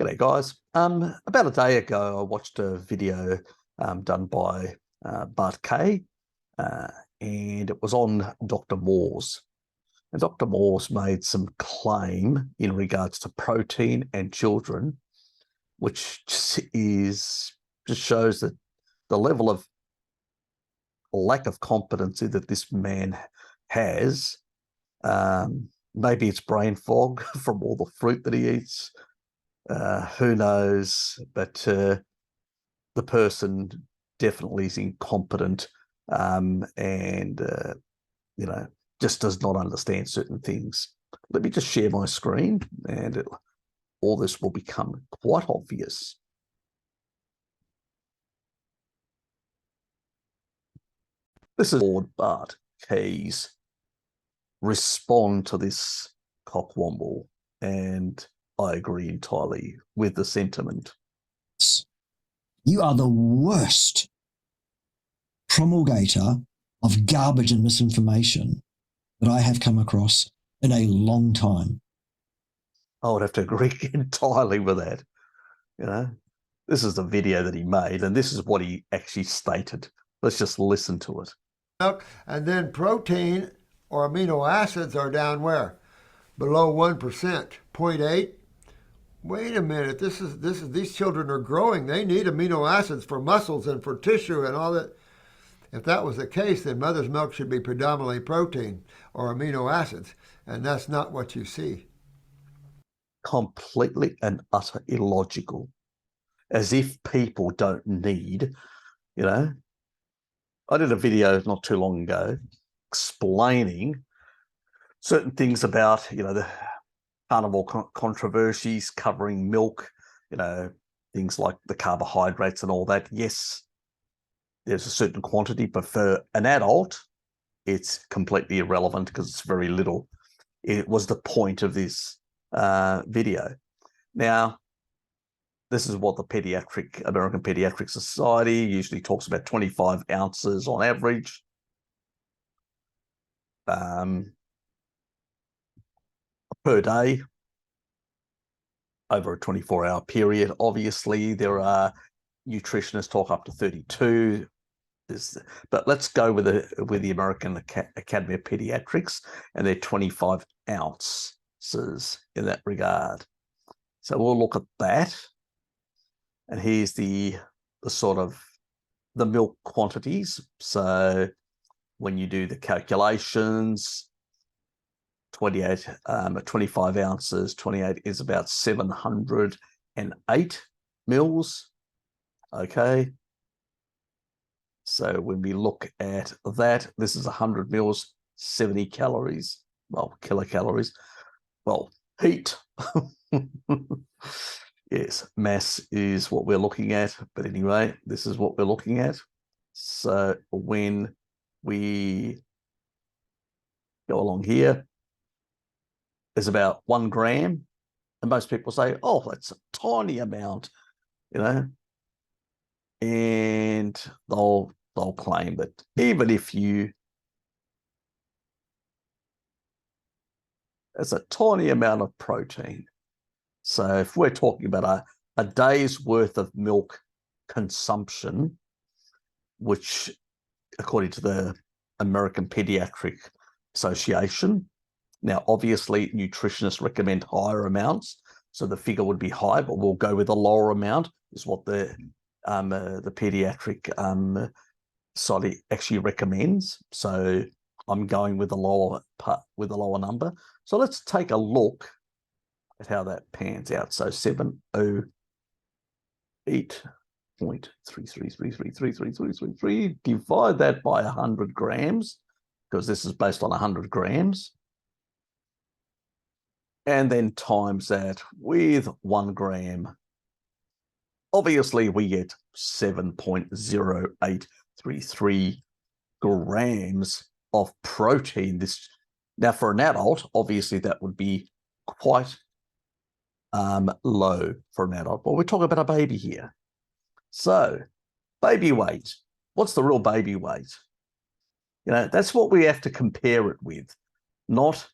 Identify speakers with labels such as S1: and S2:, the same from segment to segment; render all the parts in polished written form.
S1: G'day guys. About a day ago, I watched a video done by Bart Kay, uh, and it was on Dr. Morse. And Dr. Morse made some claim in regards to protein and children, which just shows that the level of lack of competency that this man has. Maybe it's brain fog from all the fruit that he eats. Who knows? But the person definitely is incompetent, and just does not understand certain things. Let me just share my screen, and all this will become quite obvious. This is Lord Bart Kay's respond to this cockwomble, and I agree entirely with the sentiment.
S2: You are the worst promulgator of garbage and misinformation that I have come across in a long time.
S1: I would have to agree entirely with that. This is the video that he made, and this is what he actually stated. Let's just listen to it.
S3: And then protein or amino acids are down where? Below 1%, 0.8. Wait a minute, these children are growing. They need amino acids for muscles and for tissue and all that. If that was the case, then mother's milk should be predominantly protein or amino acids, and that's not what you see.
S1: Completely and utter illogical. As if people don't need, I did a video not too long ago explaining certain things about, the carnivore controversies covering milk, things like the carbohydrates and all that. Yes, there's a certain quantity, but for an adult, it's completely irrelevant because it's very little. It was the point of this video. Now, this is what the American Pediatric Society usually talks about: 25 ounces on average. Per day over a 24-hour period. Obviously, there are nutritionists talk up to 32. But let's go with the American Academy of Pediatrics and their 25 ounces in that regard. So we'll look at that. And here's the sort of the milk quantities. So when you do the calculations, 25 ounces, 28 is about 708 mils. Okay. So when we look at that, this is 100 mils, 70 calories, well, kilocalories. Well, heat. Yes, mass is what we're looking at. But anyway, this is what we're looking at. So when we go along here, there's about 1 gram. And most people say, oh, that's a tiny amount, and they'll claim that even if it's a tiny amount of protein. So if we're talking about a day's worth of milk consumption, which according to the American Pediatric Association, now obviously nutritionists recommend higher amounts, so the figure would be high, but we'll go with a lower amount, is what the pediatric society actually recommends. So I'm going with the lower number. So let's take a look at how that pans out. So 708.33333333, divide that by 100 grams, because this is based on 100 grams. And then times that with 1 gram. Obviously, we get 7.0833 grams of protein. Now, for an adult, obviously that would be quite low for an adult, but we're talking about a baby here. So, baby weight. What's the real baby weight? That's what we have to compare it with, not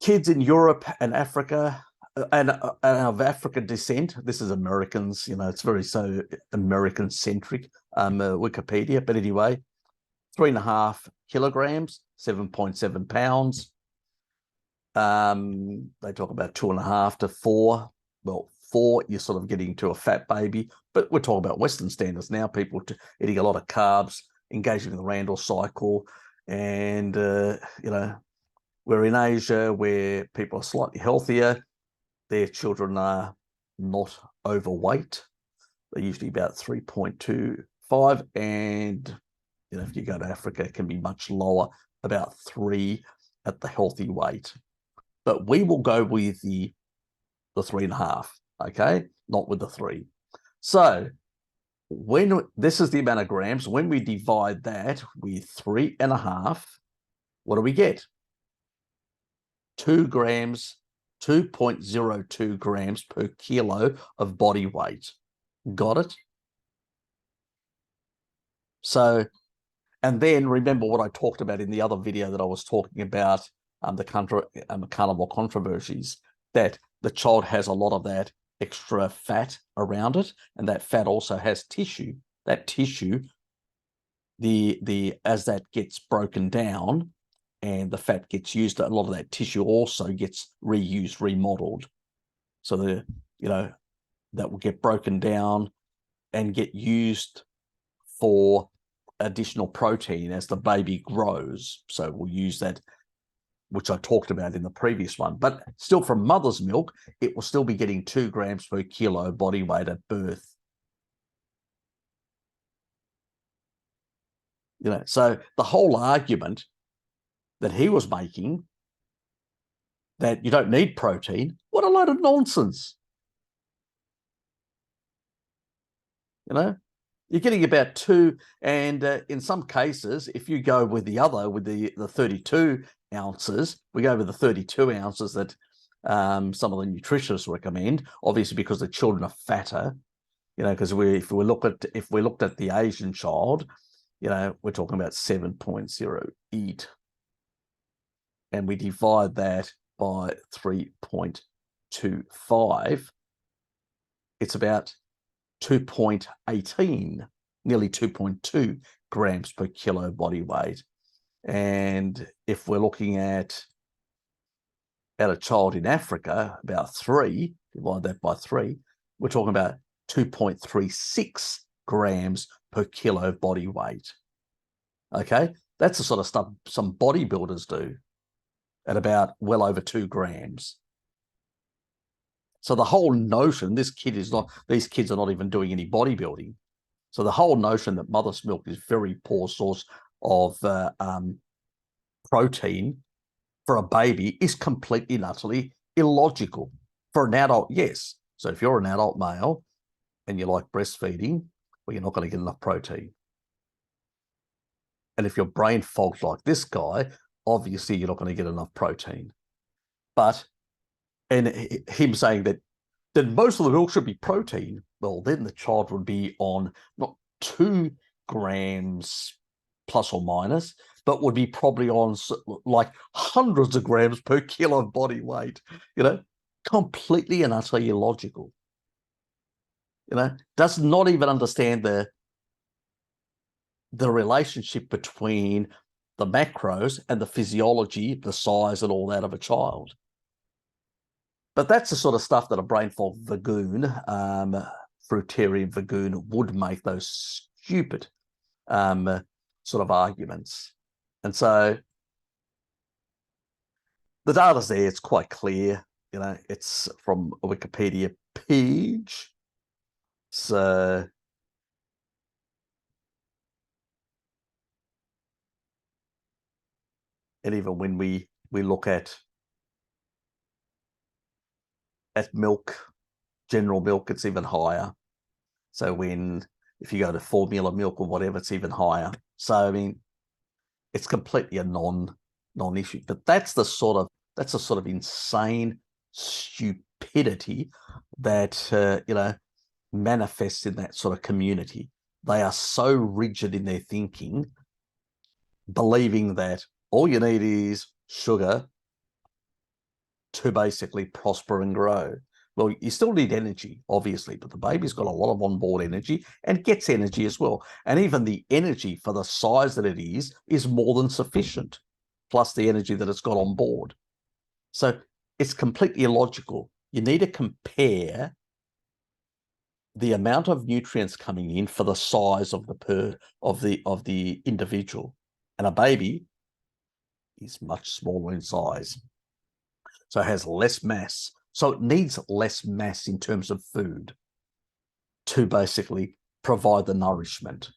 S1: kids in Europe and Africa and of African descent. This is Americans, you know, it's very so American centric, Wikipedia. But anyway, 3.5 kilograms, 7.7 pounds. They talk about 2.5 to 4. Well, 4, you're sort of getting to a fat baby, but we're talking about Western standards now. People eating a lot of carbs, engaging in the Randall cycle, and you know, we're in Asia where people are slightly healthier. Their children are not overweight. They're usually about 3.25, and you know, if you go to Africa, it can be much lower, about 3 at the healthy weight. But we will go with the 3.5, okay, not with the 3. So when this is the amount of grams, when we divide that with 3.5, what do we get? 2 grams, 2.02 grams per kilo of body weight. Got it? So, and then remember what I talked about in the other video that I was talking about, the carnivore controversies, that the child has a lot of that extra fat around it, and that fat also has tissue. That tissue, as that gets broken down and the fat gets used, a lot of that tissue also gets reused, remodeled. So you know, that will get broken down and get used for additional protein as the baby grows. So we'll use that, which I talked about in the previous one. But still, from mother's milk, it will still be getting 2 grams per kilo body weight at birth. You know, so the whole argument that he was making that you don't need protein, what a load of nonsense. You know, you're getting about 2, and in some cases, if you go with the 32 ounces, we go with the 32 ounces that some of the nutritionists recommend, obviously because the children are fatter. You know, because if we looked at the Asian child, you know, we're talking about 7.08, and we divide that by 3.25, it's about 2.18, nearly 2.2 grams per kilo body weight. And if we're looking at a child in Africa, about 3, divide that by 3, we're talking about 2.36 grams per kilo body weight. Okay, that's the sort of stuff some bodybuilders do at about well over 2 grams. So the whole notion, these kids are not even doing any bodybuilding. So the whole notion that mother's milk is very poor source of protein for a baby is completely and utterly illogical. For an adult, yes. So if you're an adult male and you like breastfeeding, well, you're not going to get enough protein. And if your brain fogs like this guy, obviously you're not going to get enough protein. But, and him saying that then most of the milk should be protein, well, then the child would be on not 2 grams plus or minus, but would be probably on like hundreds of grams per kilo of body weight. You know, completely and utterly illogical. You know, does not even understand the relationship between the macros and the physiology, the size and all that of a child. But that's the sort of stuff that a brain fog vagoon, fruitarian vagoon, would make those stupid sort of arguments. And so the data's there, it's quite clear, you know, it's from a Wikipedia page. So and even when we look at milk, general milk, it's even higher. So if you go to formula milk or whatever, it's even higher. So I mean, it's completely a non-issue. But that's the sort of insane stupidity that you know, manifests in that sort of community. They are so rigid in their thinking, believing that all you need is sugar, to basically prosper and grow. Well, you still need energy, obviously, but the baby's got a lot of onboard energy and gets energy as well. And even the energy for the size that it is more than sufficient, plus the energy that it's got on board. So it's completely illogical. You need to compare the amount of nutrients coming in for the size of the individual. And a baby is much smaller in size. So it has less mass. So it needs less mass in terms of food to basically provide the nourishment.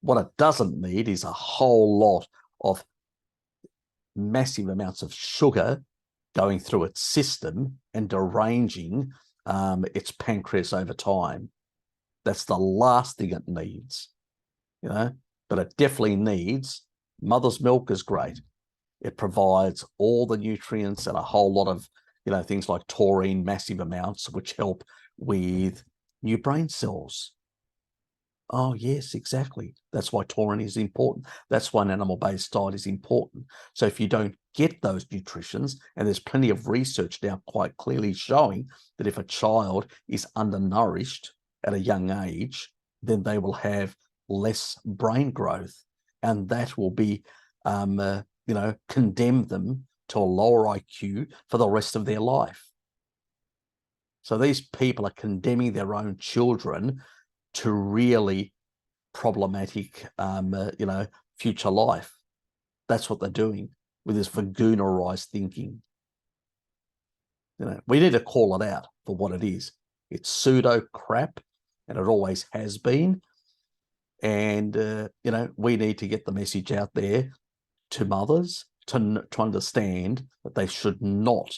S1: What it doesn't need is a whole lot of massive amounts of sugar going through its system and deranging its pancreas over time. That's the last thing it needs, you know, but it definitely needs, mother's milk is great. It provides all the nutrients and a whole lot of, you know, things like taurine, massive amounts, which help with new brain cells. Oh, yes, exactly. That's why taurine is important. That's why an animal-based diet is important. So if you don't get those nutritions, and there's plenty of research now quite clearly showing that if a child is undernourished at a young age, then they will have less brain growth, and that will be, you know, condemn them to a lower IQ for the rest of their life. So these people are condemning their own children to really problematic, you know, future life. That's what they're doing with this Vagoonerized thinking. You know, we need to call it out for what it is. It's pseudo crap, and it always has been. And, you know, we need to get the message out there to mothers to understand that they should not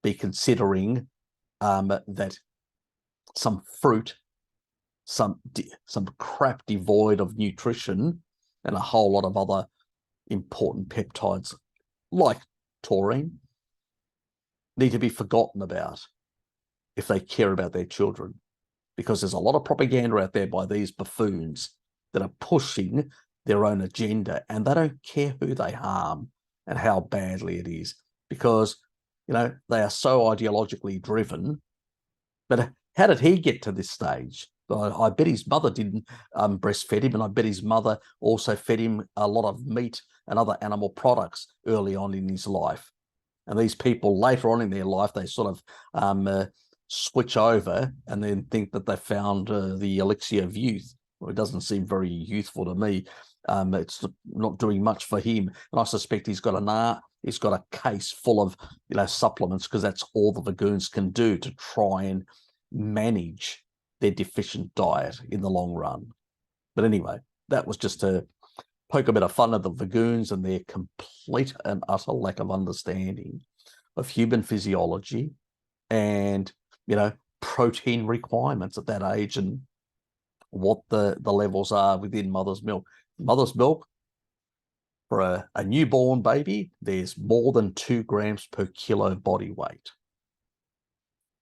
S1: be considering that some fruit, some crap devoid of nutrition and a whole lot of other important peptides like taurine need to be forgotten about if they care about their children, because there's a lot of propaganda out there by these buffoons that are pushing their own agenda, and they don't care who they harm and how badly it is, because, you know, they are so ideologically driven. But how did he get to this stage? I bet his mother didn't breastfeed him, and I bet his mother also fed him a lot of meat and other animal products early on in his life. And these people later on in their life, they sort of switch over and then think that they found the elixir of youth. Well, it doesn't seem very youthful to me. It's not doing much for him, and I suspect he's got a case full of, you know, supplements, because that's all the Vagoons can do to try and manage their deficient diet in the long run. But anyway, that was just to poke a bit of fun at the Vagoons and their complete and utter lack of understanding of human physiology and, you know, protein requirements at that age and what the levels are within mother's milk. Mother's milk, for a newborn baby, there's more than 2 grams per kilo body weight.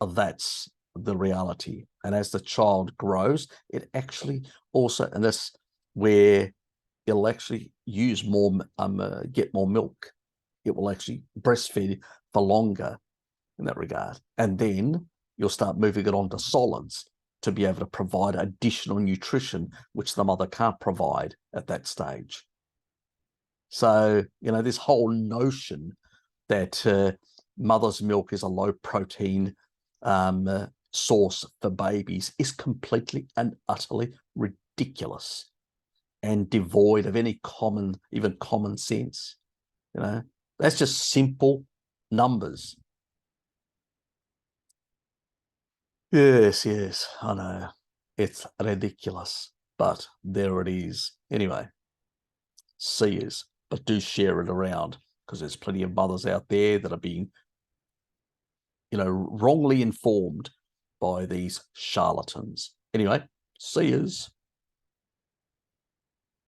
S1: That's the reality. And as the child grows, it actually also, and that's where it'll actually use more, get more milk. It will actually breastfeed for longer in that regard. And then you'll start moving it on to solids to be able to provide additional nutrition, which the mother can't provide at that stage. So, you know, this whole notion that mother's milk is a low protein source for babies is completely and utterly ridiculous and devoid of any even common sense. You know, that's just simple numbers. Yes, I know. It's ridiculous, but there it is. Anyway, see yous, but do share it around, because there's plenty of mothers out there that are being, you know, wrongly informed by these charlatans. Anyway, see yous.